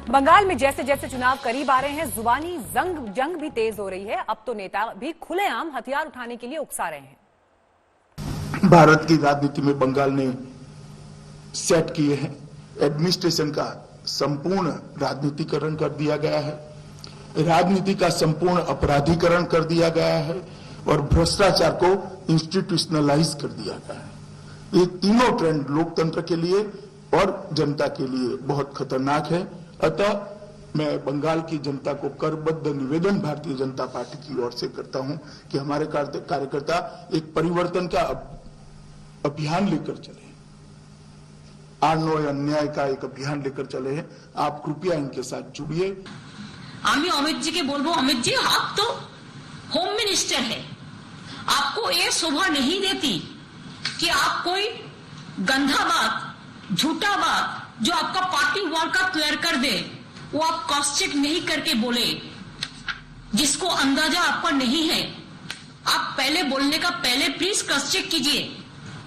बंगाल में जैसे जैसे चुनाव करीब आ रहे हैं, जुबानी जंग भी तेज हो रही है। अब तो नेता भी खुलेआम हथियार उठाने के लिए उकसा रहे हैं। भारत की राजनीति में बंगाल ने सेट किए हैं। एडमिनिस्ट्रेशन का संपूर्ण राजनीतिकरण कर दिया गया है, राजनीति का संपूर्ण अपराधीकरण कर दिया गया है और भ्रष्टाचार को इंस्टीट्यूशनलाइज कर दिया गया है। ये तीनों ट्रेंड लोकतंत्र के लिए और जनता के लिए बहुत खतरनाक है। अतः मैं बंगाल की जनता को करबद्ध निवेदन भारतीय जनता पार्टी की ओर से करता हूं कि हमारे कार्यकर्ता एक परिवर्तन का अभियान लेकर चले, आनो अन्याय का एक अभियान लेकर चले हैं। आप कृपया इनके साथ जुड़िए। আমি अमित जी के बोलबो, अमित जी आप तो होम मिनिस्टर है, आपको ये शोभा नहीं देती कि आप कोई गंदा बात, झूठा बात जो आपका पार्टी वॉल का क्लियर कर दे, वो आप क्रॉस चेक नहीं करके बोले, जिसको अंदाजा आपका नहीं है। आप पहले बोलने का पहले प्लीज क्रॉस चेक कीजिए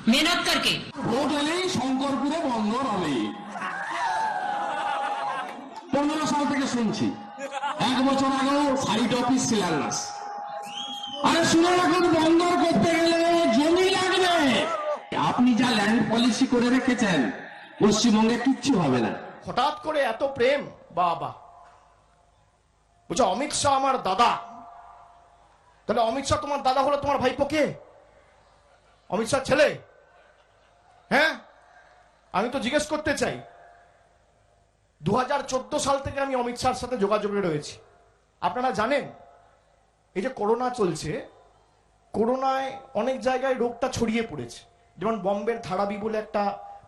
मेहनत करके। ভোট এলেই শঙ্করপুরে বন্দর হবে। 15 সাল থেকে শুনছি, 1 বছর আগেও সাইট অফিস শিলান্যাস। আরে শুনে রাখুন, বন্দর করতে গেলে জমি লাগবে। আপনি যা ল্যান্ড পলিসি করে রেখেছেন পশ্চিমবঙ্গে কিচ্ছু হবে না। হঠাৎ করে এত প্রেম, বাবা বুঝছো অমিত শাহ আমার দাদা, তাহলে অমিত শাহ তোমার দাদা হলো তোমার ভাইপো কে? অমিত শাহ ছেলে? হ্যাঁ, আমি তো জিজ্ঞেস করতে চাই। 2014 সাল থেকে আমি অমিত শাহর সাথে যোগাযোগে রয়েছি। আপনারা জানেন এই যে করোনা চলছে, করোনায় অনেক জায়গায় রোগটা ছড়িয়ে পড়েছে। যেমন বম্বের ধারাবি বলে একটা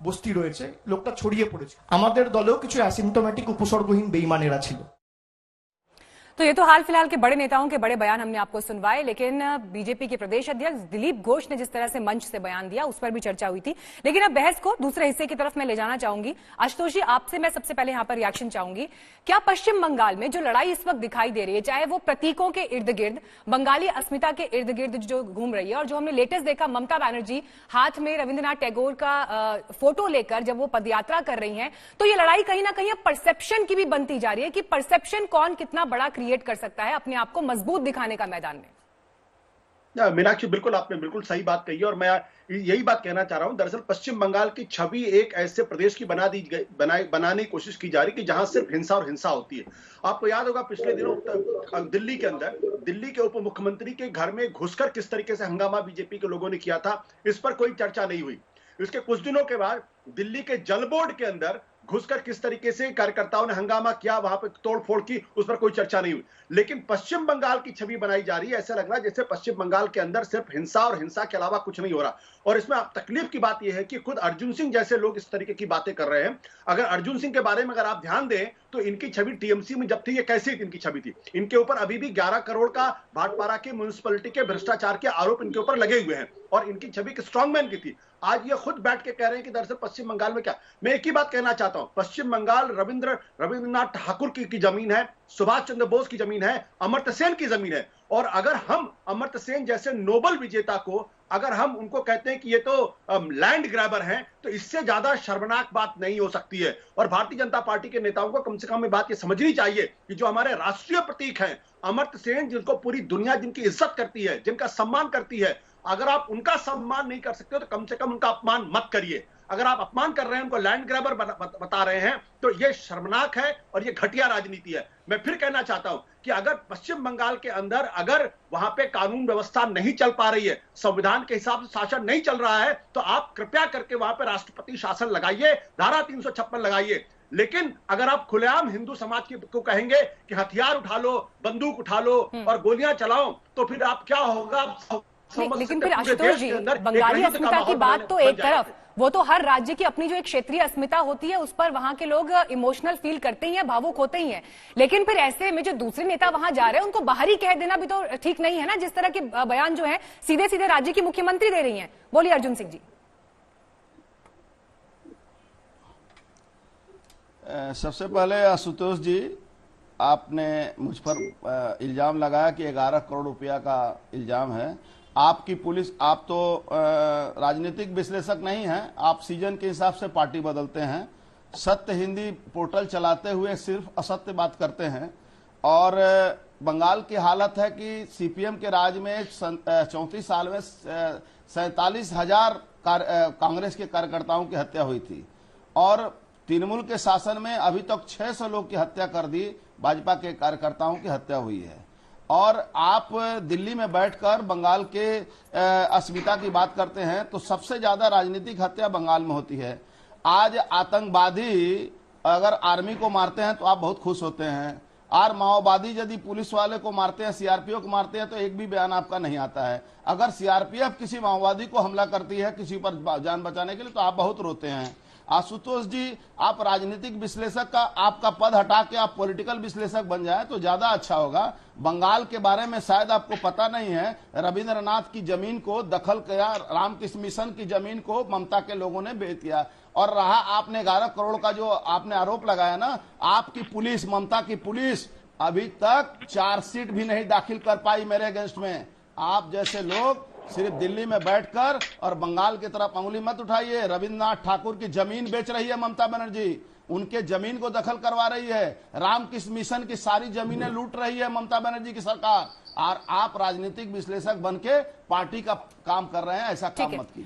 বস্তি রয়েছে, লোকটা ছড়িয়ে পড়েছে। আমাদের দলেও কিছু অ্যাসিম্পটোমেটিক উপসর্গহীন বেईमानेरा ছিল। तो ये तो हाल फिलहाल के बड़े नेताओं के बड़े बयान हमने आपको सुनवाए, लेकिन बीजेपी के प्रदेश अध्यक्ष दिलीप घोष ने जिस तरह से मंच से बयान दिया उस पर भी चर्चा हुई थी। लेकिन अब बहस को दूसरे हिस्से की तरफ मैं ले जाना चाहूंगी। आशुतोष जी, आपसे मैं सबसे पहले यहां पर रिएक्शन चाहूंगी। क्या पश्चिम बंगाल में जो लड़ाई इस वक्त दिखाई दे रही है, चाहे वो प्रतीकों के इर्द गिर्द, बंगाली अस्मिता के इर्द गिर्द जो घूम रही है, और जो हमने लेटेस्ट देखा ममता बनर्जी हाथ में रविंद्रनाथ टैगोर का फोटो लेकर जब वो पदयात्रा कर रही है, तो ये लड़ाई कहीं ना कहीं परसेप्शन की भी बनती जा रही है कि परसेप्शन कौन कितना बड़ा क्रिएट कर सकता है अपने आप को मजबूत दिखाने का मैदान में। मीनाक्षी, बिल्कुल आपने बिल्कुल सही बात कही है और मैं यही बात कहना चाह रहा हूं। दरअसल पश्चिम बंगाल की छवि एक ऐसे प्रदेश की बनाने की कोशिश की जा रही कि जहां सिर्फ हिंसा और हिंसा होती है। आपको याद होगा पिछले दिनों दिल्ली के अंदर दिल्ली के उप मुख्यमंत्री के घर में घुसकर किस तरीके से हंगामा बीजेपी के लोगों ने किया था, इस पर कोई चर्चा नहीं हुई। इसके कुछ दिनों के बाद दिल्ली के जल बोर्ड के अंदर घुसकर किस तरीके से कार्यकर्ताओं ने हंगामा किया, वहां पर तोड़फोड़ की, उस पर कोई चर्चा नहीं हुई। लेकिन पश्चिम बंगाल की छवि बनाई जा रही है, ऐसा लग रहा है जैसे पश्चिम बंगाल के अंदर सिर्फ हिंसा और हिंसा के अलावा कुछ नहीं हो रहा। और इसमें तकलीफ की बात यह है कि खुद अर्जुन सिंह जैसे लोग इस तरीके की बातें कर रहे हैं। अगर अर्जुन सिंह के बारे में अगर आप ध्यान दें तो इनकी छवि टीएमसी में जब थी, ये कैसी इनकी छवि थी? इनके ऊपर अभी भी 11 करोड़ का भाटपारा के म्युनिसिपैलिटी के भ्रष्टाचार के आरोप इनके ऊपर लगे हुए हैं और इनकी छवि एक स्ट्रांगमैन की थी। आज ये खुद बैठ के कह रहे हैं कि दरअसल पश्चिम बंगाल में क्या। मैं एक ही बात कहना चाहता हूं, पश्चिम बंगाल रविंद्रनाथ ठाकुर की जमीन है, सुभाष चंद्र बोस की जमीन है, अमर्त्य सेन की जमीन है। और अगर हम अमर्त्य सेन जैसे नोबल विजेता को अगर हम उनको कहते हैं कि ये तो लैंड ग्रैबर हैं, तो इससे ज्यादा शर्मनाक बात नहीं हो सकती है। और भारतीय जनता पार्टी के नेताओं को कम से कम ये बात ये समझनी चाहिए कि जो हमारे राष्ट्रीय प्रतीक हैं, अमर्त्य सेन, जिनको पूरी दुनिया जिनकी इज्जत करती है, जिनका सम्मान करती है, अगर आप उनका सम्मान नहीं कर सकते तो कम से कम उनका अपमान मत करिए। अगर आप अपमान कर रहे हैं, उनको लैंड ग्रैबर बता रहे हैं, तो यह शर्मनाक है और यह घटिया राजनीति है। मैं फिर कहना चाहता हूं कि अगर पश्चिम बंगाल के अंदर अगर वहां पे कानून व्यवस्था नहीं चल पा रही है, संविधान के हिसाब से शासन नहीं चल रहा है, तो आप कृपया करके वहां पे राष्ट्रपति शासन लगाइए, धारा 356 लगाइए। लेकिन अगर आप खुलेआम हिंदू समाज को कहेंगे कि हथियार उठा लो, बंदूक उठा लो और गोलियां चलाओ, तो फिर आप क्या होगा? लेकिन फिर आशुतोष जी, बंगाली अस्मिता की बात तो एक तरफ, वो तो हर राज्य की अपनी जो एक क्षेत्रीय अस्मिता होती है उस पर वहां के लोग इमोशनल फील करते ही हैं, भावुक होते ही हैं। लेकिन फिर ऐसे में जो दूसरे नेता वहां जा रहे हैं उनको बाहरी कह देना भी तो ठीक नहीं है ना, जिस तरह के बयान जो है सीधे सीधे राज्य की मुख्यमंत्री दे रही हैं। बोलिए अर्जुन सिंह जी। सबसे पहले आशुतोष जी, आपने मुझ पर इल्जाम लगाया कि 11 करोड़ रुपया का इल्जाम है। आपकी पुलिस, आप तो राजनीतिक विश्लेषक नहीं हैं, आप सीजन के हिसाब से पार्टी बदलते हैं। सत्य हिंदी पोर्टल चलाते हुए सिर्फ असत्य बात करते हैं। और बंगाल की हालत है कि सीपीएम के राज में 34 साल में 47,000 कांग्रेस के कार्यकर्ताओं की हत्या हुई थी और तृणमूल के शासन में अभी तक 600 लोग की हत्या कर दी, भाजपा के कार्यकर्ताओं की हत्या हुई है। और आप दिल्ली में बैठकर बंगाल के अस्मिता की बात करते हैं तो सबसे ज्यादा राजनीतिक हत्या बंगाल में होती है। आज आतंकवादी अगर आर्मी को मारते हैं तो आप बहुत खुश होते हैं, और माओवादी यदि पुलिस वाले को मारते हैं, सीआरपीएफ को मारते हैं तो एक भी बयान आपका नहीं आता है। अगर सीआरपीएफ किसी माओवादी को हमला करती है किसी पर जान बचाने के लिए तो आप बहुत रोते हैं। आशुतोष जी, आप राजनीतिक विश्लेषक का आपका पद हटा के आप पॉलिटिकल विश्लेषक बन जाए तो ज्यादा अच्छा होगा। बंगाल के बारे में शायद आपको पता नहीं है, रविंद्रनाथ की जमीन को दखल किया, रामकृष्ण मिशन की जमीन को ममता के लोगों ने बेच दिया। और रहा आपने 11 करोड़ का जो आपने आरोप लगाया ना, आपकी पुलिस, ममता की पुलिस अभी तक चार्जशीट भी नहीं दाखिल कर पाई मेरे अगेंस्ट में। आप जैसे लोग सिर्फ दिल्ली में बैठकर और बंगाल की तरफ अंगुली मत उठाइए। रविन्द्रनाथ ठाकुर की जमीन बेच रही है ममता बनर्जी, उनके जमीन को दखल करवा रही है, रामकृष्ण मिशन की सारी जमीनें लूट रही है ममता बनर्जी की सरकार, और आप राजनीतिक विश्लेषक बन के पार्टी का काम कर रहे हैं। ऐसा काम मत कीजिए।